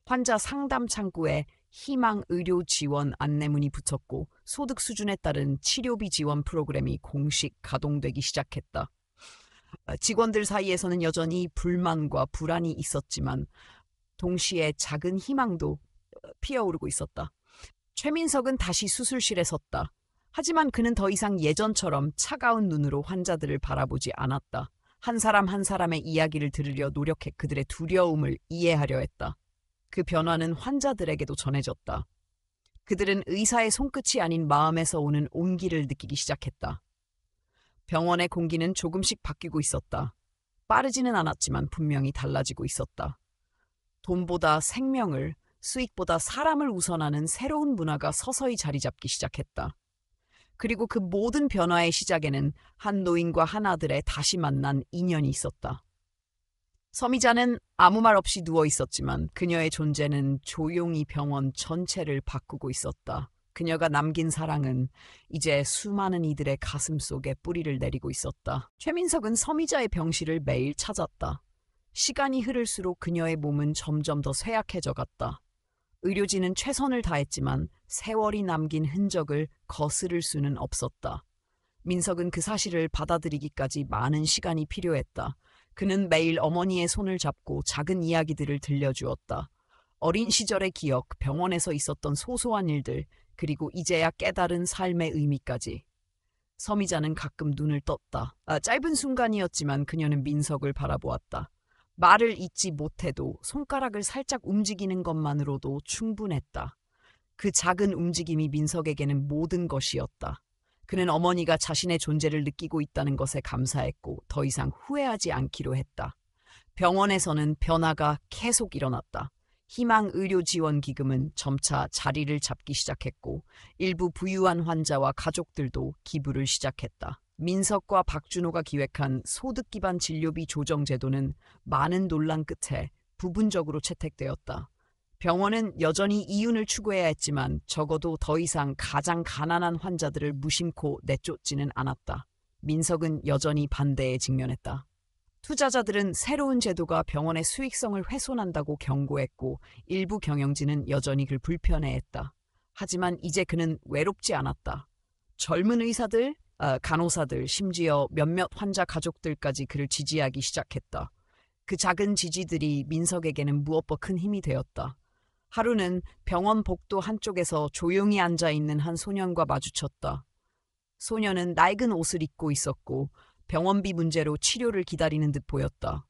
환자 상담 창구에 희망 의료 지원 안내문이 붙었고 소득 수준에 따른 치료비 지원 프로그램이 공식 가동되기 시작했다. 직원들 사이에서는 여전히 불만과 불안이 있었지만 동시에 작은 희망도 피어오르고 있었다. 최민석은 다시 수술실에 섰다. 하지만 그는 더 이상 예전처럼 차가운 눈으로 환자들을 바라보지 않았다. 한 사람 한 사람의 이야기를 들으려 노력해 그들의 두려움을 이해하려 했다. 그 변화는 환자들에게도 전해졌다. 그들은 의사의 손끝이 아닌 마음에서 오는 온기를 느끼기 시작했다. 병원의 공기는 조금씩 바뀌고 있었다. 빠르지는 않았지만 분명히 달라지고 있었다. 돈보다 생명을, 수익보다 사람을 우선하는 새로운 문화가 서서히 자리 잡기 시작했다. 그리고 그 모든 변화의 시작에는 한 노인과 한 아들의 다시 만난 인연이 있었다. 서미자는 아무 말 없이 누워 있었지만 그녀의 존재는 조용히 병원 전체를 바꾸고 있었다. 그녀가 남긴 사랑은 이제 수많은 이들의 가슴 속에 뿌리를 내리고 있었다. 최민석은 서미자의 병실을 매일 찾았다. 시간이 흐를수록 그녀의 몸은 점점 더 쇠약해져 갔다. 의료진은 최선을 다했지만 세월이 남긴 흔적을 거스를 수는 없었다. 민석은 그 사실을 받아들이기까지 많은 시간이 필요했다. 그는 매일 어머니의 손을 잡고 작은 이야기들을 들려주었다. 어린 시절의 기억, 병원에서 있었던 소소한 일들, 그리고 이제야 깨달은 삶의 의미까지. 서미자는 가끔 눈을 떴다. 짧은 순간이었지만 그녀는 민석을 바라보았다. 말을 잇지 못해도 손가락을 살짝 움직이는 것만으로도 충분했다. 그 작은 움직임이 민석에게는 모든 것이었다. 그는 어머니가 자신의 존재를 느끼고 있다는 것에 감사했고 더 이상 후회하지 않기로 했다. 병원에서는 변화가 계속 일어났다. 희망의료지원기금은 점차 자리를 잡기 시작했고 일부 부유한 환자와 가족들도 기부를 시작했다. 민석과 박준호가 기획한 소득기반 진료비 조정제도는 많은 논란 끝에 부분적으로 채택되었다. 병원은 여전히 이윤을 추구해야 했지만 적어도 더 이상 가장 가난한 환자들을 무심코 내쫓지는 않았다. 민석은 여전히 반대에 직면했다. 투자자들은 새로운 제도가 병원의 수익성을 훼손한다고 경고했고 일부 경영진은 여전히 그를 불편해했다. 하지만 이제 그는 외롭지 않았다. 젊은 의사들, 간호사들, 심지어 몇몇 환자 가족들까지 그를 지지하기 시작했다. 그 작은 지지들이 민석에게는 무엇보다 큰 힘이 되었다. 하루는 병원 복도 한쪽에서 조용히 앉아있는 한 소년과 마주쳤다. 소년은 낡은 옷을 입고 있었고 병원비 문제로 치료를 기다리는 듯 보였다.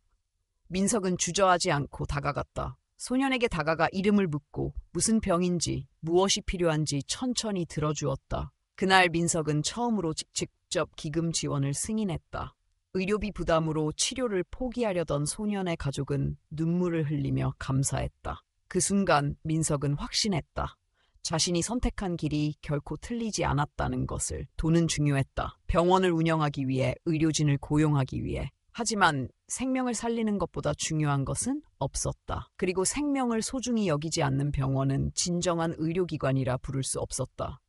민석은 주저하지 않고 다가갔다. 소년에게 다가가 이름을 묻고 무슨 병인지 무엇이 필요한지 천천히 들어주었다. 그날 민석은 처음으로 직접 기금 지원을 승인했다. 의료비 부담으로 치료를 포기하려던 소년의 가족은 눈물을 흘리며 감사했다. 그 순간 민석은 확신했다. 자신이 선택한 길이 결코 틀리지 않았다는 것을. 돈은 중요했다. 병원을 운영하기 위해, 의료진을 고용하기 위해. 하지만 생명을 살리는 것보다 중요한 것은 없었다. 그리고 생명을 소중히 여기지 않는 병원은 진정한 의료기관이라 부를 수 없었다.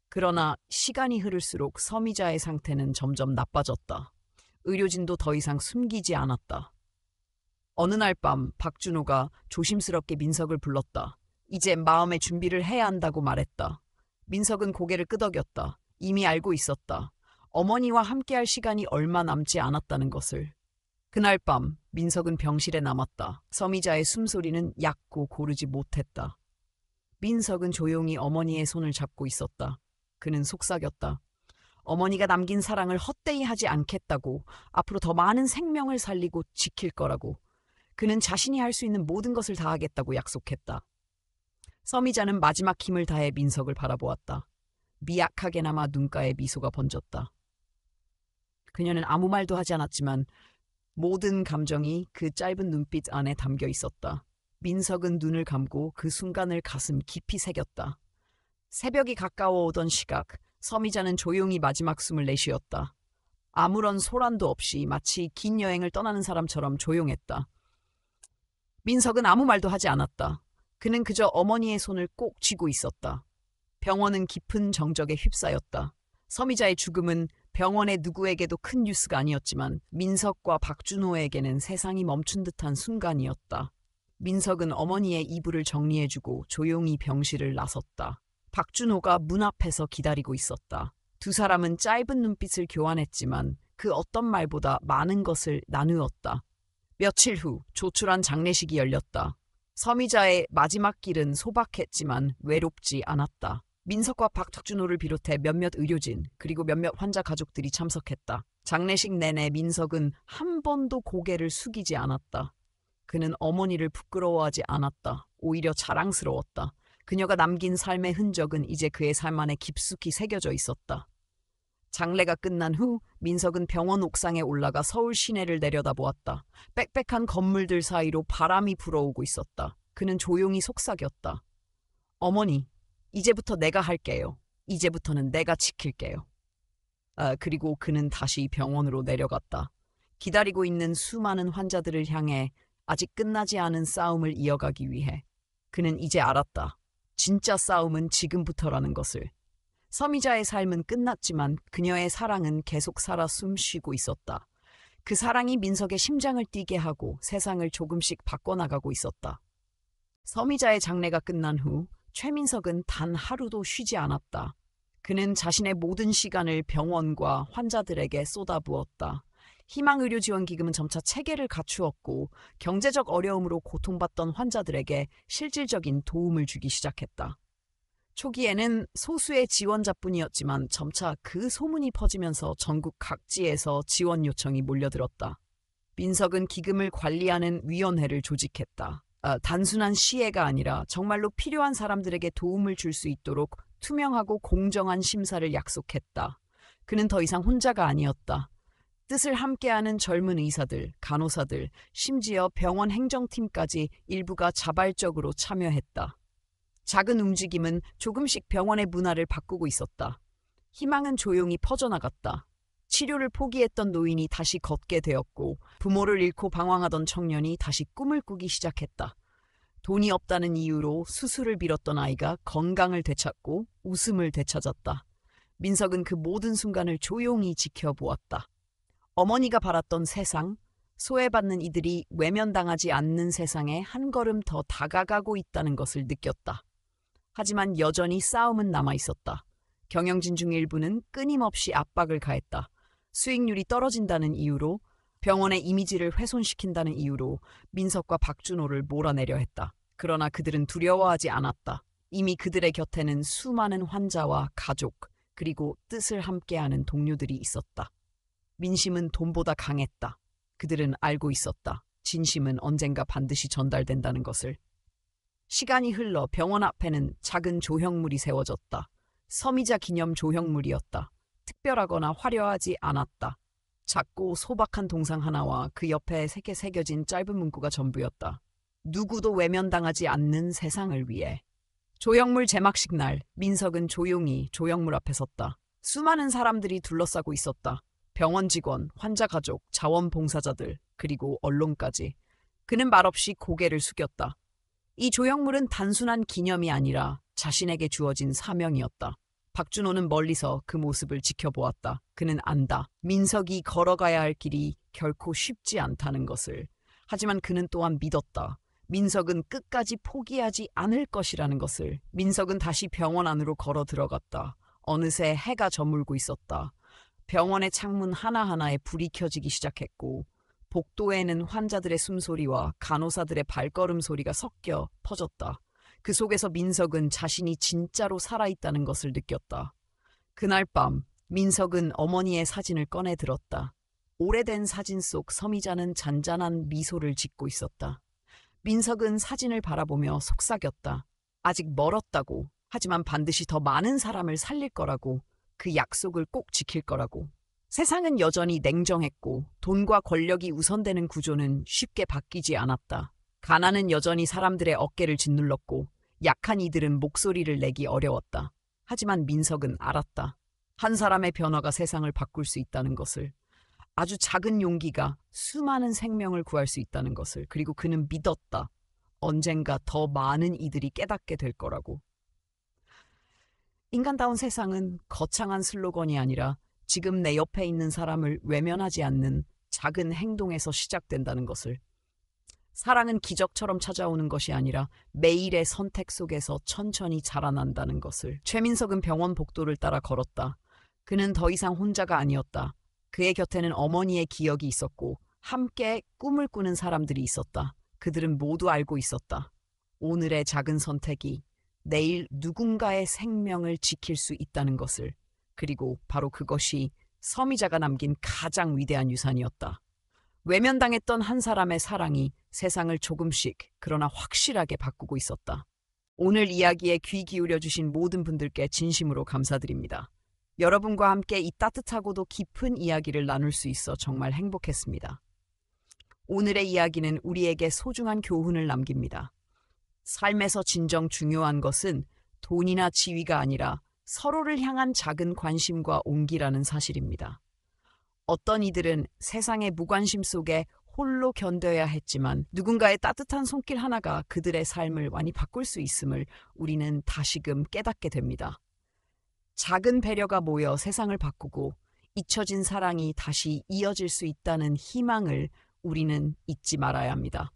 그러나 시간이 흐를수록 서미자의 상태는 점점 나빠졌다. 의료진도 더 이상 숨기지 않았다. 어느 날 밤 박준호가 조심스럽게 민석을 불렀다. 이제 마음의 준비를 해야 한다고 말했다. 민석은 고개를 끄덕였다. 이미 알고 있었다. 어머니와 함께할 시간이 얼마 남지 않았다는 것을. 그날 밤 민석은 병실에 남았다. 서미자의 숨소리는 얕고 고르지 못했다. 민석은 조용히 어머니의 손을 잡고 있었다. 그는 속삭였다. 어머니가 남긴 사랑을 헛되이 하지 않겠다고, 앞으로 더 많은 생명을 살리고 지킬 거라고. 그는 자신이 할 수 있는 모든 것을 다하겠다고 약속했다. 서미자는 마지막 힘을 다해 민석을 바라보았다. 미약하게나마 눈가에 미소가 번졌다. 그녀는 아무 말도 하지 않았지만 모든 감정이 그 짧은 눈빛 안에 담겨 있었다. 민석은 눈을 감고 그 순간을 가슴 깊이 새겼다. 새벽이 가까워오던 시각, 서미자는 조용히 마지막 숨을 내쉬었다. 아무런 소란도 없이 마치 긴 여행을 떠나는 사람처럼 조용했다. 민석은 아무 말도 하지 않았다. 그는 그저 어머니의 손을 꼭 쥐고 있었다. 병원은 깊은 정적에 휩싸였다. 서미자의 죽음은 병원의 누구에게도 큰 뉴스가 아니었지만 민석과 박준호에게는 세상이 멈춘 듯한 순간이었다. 민석은 어머니의 이불을 정리해주고 조용히 병실을 나섰다. 박준호가 문 앞에서 기다리고 있었다. 두 사람은 짧은 눈빛을 교환했지만 그 어떤 말보다 많은 것을 나누었다. 며칠 후 조촐한 장례식이 열렸다. 서미자의 마지막 길은 소박했지만 외롭지 않았다. 민석과 박준호를 비롯해 몇몇 의료진 그리고 몇몇 환자 가족들이 참석했다. 장례식 내내 민석은 한 번도 고개를 숙이지 않았다. 그는 어머니를 부끄러워하지 않았다. 오히려 자랑스러웠다. 그녀가 남긴 삶의 흔적은 이제 그의 삶 안에 깊숙이 새겨져 있었다. 장례가 끝난 후 민석은 병원 옥상에 올라가 서울 시내를 내려다보았다. 빽빽한 건물들 사이로 바람이 불어오고 있었다. 그는 조용히 속삭였다. 어머니, 이제부터 내가 할게요. 이제부터는 내가 지킬게요. 그리고 그는 다시 병원으로 내려갔다. 기다리고 있는 수많은 환자들을 향해 아직 끝나지 않은 싸움을 이어가기 위해. 그는 이제 알았다. 진짜 싸움은 지금부터라는 것을. 서미자의 삶은 끝났지만 그녀의 사랑은 계속 살아 숨쉬고 있었다. 그 사랑이 민석의 심장을 뛰게 하고 세상을 조금씩 바꿔나가고 있었다. 서미자의 장례가 끝난 후 최민석은 단 하루도 쉬지 않았다. 그는 자신의 모든 시간을 병원과 환자들에게 쏟아부었다. 희망의료지원기금은 점차 체계를 갖추었고 경제적 어려움으로 고통받던 환자들에게 실질적인 도움을 주기 시작했다. 초기에는 소수의 지원자뿐이었지만 점차 그 소문이 퍼지면서 전국 각지에서 지원 요청이 몰려들었다. 민석은 기금을 관리하는 위원회를 조직했다. 단순한 시혜가 아니라 정말로 필요한 사람들에게 도움을 줄 수 있도록 투명하고 공정한 심사를 약속했다. 그는 더 이상 혼자가 아니었다. 뜻을 함께하는 젊은 의사들, 간호사들, 심지어 병원 행정팀까지 일부가 자발적으로 참여했다. 작은 움직임은 조금씩 병원의 문화를 바꾸고 있었다. 희망은 조용히 퍼져나갔다. 치료를 포기했던 노인이 다시 걷게 되었고 부모를 잃고 방황하던 청년이 다시 꿈을 꾸기 시작했다. 돈이 없다는 이유로 수술을 빌었던 아이가 건강을 되찾고 웃음을 되찾았다. 민석은 그 모든 순간을 조용히 지켜보았다. 어머니가 바랐던 세상, 소외받는 이들이 외면당하지 않는 세상에 한 걸음 더 다가가고 있다는 것을 느꼈다. 하지만 여전히 싸움은 남아 있었다. 경영진 중 일부는 끊임없이 압박을 가했다. 수익률이 떨어진다는 이유로, 병원의 이미지를 훼손시킨다는 이유로 민석과 박준호를 몰아내려 했다. 그러나 그들은 두려워하지 않았다. 이미 그들의 곁에는 수많은 환자와 가족, 그리고 뜻을 함께하는 동료들이 있었다. 민심은 돈보다 강했다. 그들은 알고 있었다. 진심은 언젠가 반드시 전달된다는 것을. 시간이 흘러 병원 앞에는 작은 조형물이 세워졌다. 서미자 기념 조형물이었다. 특별하거나 화려하지 않았다. 작고 소박한 동상 하나와 그 옆에 새게 새겨진 짧은 문구가 전부였다. 누구도 외면당하지 않는 세상을 위해. 조형물 제막식 날, 민석은 조용히 조형물 앞에 섰다. 수많은 사람들이 둘러싸고 있었다. 병원 직원, 환자 가족, 자원봉사자들, 그리고 언론까지. 그는 말없이 고개를 숙였다. 이 조형물은 단순한 기념이 아니라 자신에게 주어진 사명이었다. 박준호는 멀리서 그 모습을 지켜보았다. 그는 안다. 민석이 걸어가야 할 길이 결코 쉽지 않다는 것을. 하지만 그는 또한 믿었다. 민석은 끝까지 포기하지 않을 것이라는 것을. 민석은 다시 병원 안으로 걸어 들어갔다. 어느새 해가 저물고 있었다. 병원의 창문 하나하나에 불이 켜지기 시작했고, 복도에는 환자들의 숨소리와 간호사들의 발걸음 소리가 섞여 퍼졌다. 그 속에서 민석은 자신이 진짜로 살아있다는 것을 느꼈다. 그날 밤, 민석은 어머니의 사진을 꺼내 들었다. 오래된 사진 속 서미자는 잔잔한 미소를 짓고 있었다. 민석은 사진을 바라보며 속삭였다. 아직 멀었다고, 하지만 반드시 더 많은 사람을 살릴 거라고, 그 약속을 꼭 지킬 거라고. 세상은 여전히 냉정했고 돈과 권력이 우선되는 구조는 쉽게 바뀌지 않았다. 가난은 여전히 사람들의 어깨를 짓눌렀고 약한 이들은 목소리를 내기 어려웠다. 하지만 민석은 알았다. 한 사람의 변화가 세상을 바꿀 수 있다는 것을. 아주 작은 용기가 수많은 생명을 구할 수 있다는 것을. 그리고 그는 믿었다. 언젠가 더 많은 이들이 깨닫게 될 거라고. 인간다운 세상은 거창한 슬로건이 아니라 지금 내 옆에 있는 사람을 외면하지 않는 작은 행동에서 시작된다는 것을. 사랑은 기적처럼 찾아오는 것이 아니라 매일의 선택 속에서 천천히 자라난다는 것을. 최민석은 병원 복도를 따라 걸었다. 그는 더 이상 혼자가 아니었다. 그의 곁에는 어머니의 기억이 있었고 함께 꿈을 꾸는 사람들이 있었다. 그들은 모두 알고 있었다. 오늘의 작은 선택이 내일 누군가의 생명을 지킬 수 있다는 것을. 그리고 바로 그것이 서미자가 남긴 가장 위대한 유산이었다. 외면당했던 한 사람의 사랑이 세상을 조금씩, 그러나 확실하게 바꾸고 있었다. 오늘 이야기에 귀 기울여 주신 모든 분들께 진심으로 감사드립니다. 여러분과 함께 이 따뜻하고도 깊은 이야기를 나눌 수 있어 정말 행복했습니다. 오늘의 이야기는 우리에게 소중한 교훈을 남깁니다. 삶에서 진정 중요한 것은 돈이나 지위가 아니라 서로를 향한 작은 관심과 온기라는 사실입니다. 어떤 이들은 세상의 무관심 속에 홀로 견뎌야 했지만 누군가의 따뜻한 손길 하나가 그들의 삶을 많이 바꿀 수 있음을 우리는 다시금 깨닫게 됩니다. 작은 배려가 모여 세상을 바꾸고 잊혀진 사랑이 다시 이어질 수 있다는 희망을 우리는 잊지 말아야 합니다.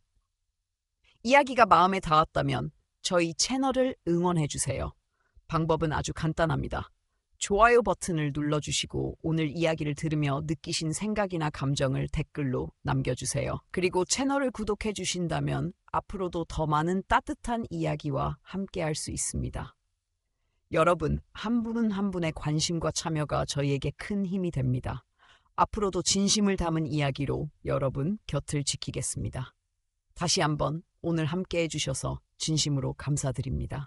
이야기가 마음에 닿았다면 저희 채널을 응원해주세요. 방법은 아주 간단합니다. 좋아요 버튼을 눌러주시고 오늘 이야기를 들으며 느끼신 생각이나 감정을 댓글로 남겨주세요. 그리고 채널을 구독해 주신다면 앞으로도 더 많은 따뜻한 이야기와 함께할 수 있습니다. 여러분, 한 분 한 분의 관심과 참여가 저희에게 큰 힘이 됩니다. 앞으로도 진심을 담은 이야기로 여러분 곁을 지키겠습니다. 다시 한번 오늘 함께해 주셔서 진심으로 감사드립니다.